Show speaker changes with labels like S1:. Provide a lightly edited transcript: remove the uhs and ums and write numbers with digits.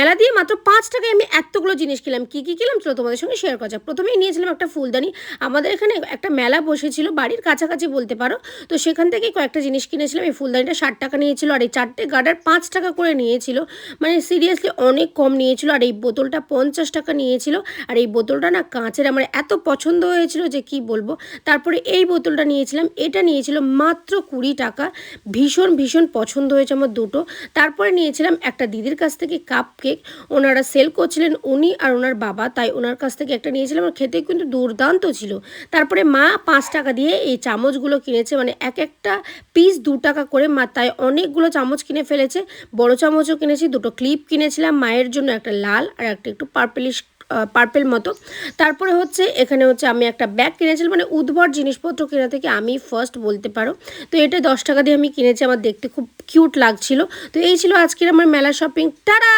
S1: মেলা দিয়ে মাত্র ৫ টাকায় আমি এতগুলো জিনিস কিনলাম। কী, কী কিনলাম চলো তোমাদের সঙ্গে শেয়ার করা যাক। প্রথমেই নিয়েছিলাম একটা ফুলদানি। আমাদের এখানে একটা মেলা বসেছিল বাড়ির কাছাকাছি বলতে পারো। তো সেখান থেকেই কয়েকটা জিনিস কিনেছিলাম। এই ফুলদানিটা ৳৬০ নিয়েছিল আর এই ৪ টে গার্ডার ৳৫ করে নিয়েছিল। মানে সিরিয়াসলি অনেক কম নিয়েছিল। আর এই বোতলটা ৳৫০ নিয়েছিল। আর এই বোতলটা না কাঁচের, আমার এত পছন্দ হয়েছিল যে কি বলবো। তারপরে এই বোতলটা নিয়েছিলাম। এটা নিয়েছিল মাত্র ৳২০। ভীষণ, ভীষণ পছন্দ হয়েছে আমার দুটো। তারপরে নিয়েছিলাম একটা দিদির কাছ থেকে কাপ কেক। ওনারা সেল করছিলেন উনি আর ওনার বাবা, তাই ওনার কাছ থেকে একটা নিয়েছিলাম আর খেতে কিন্তু দুর্দান্ত ছিল। তারপরে মা ৳৫ দিয়ে এই চামচগুলো কিনেছে, মানে এক একটা পিস ৳২ করে মা, তাই অনেকগুলো চামচ কিনে ফেলেছে। বড় চামচও কিনেছি, দুটো ক্লিপ কিনেছিলাম মায়ের জন্য, একটা লাল আর একটা একটু পার্পেলিশ পার্পেল মতো। তারপরে হচ্ছে এখানে হচ্ছে আমি একটা ব্যাগ কিনেছিলাম, মানে উদ্ভট জিনিসপত্র কেনা থেকে আমি ফার্স্ট বলতে পারো। তো এটা ৳10 দিয়ে আমি কিনেছি, আমার দেখতে খুব কিউট লাগছিল। তো এই ছিল আজকের আমার মেলা শপিং। টাটা।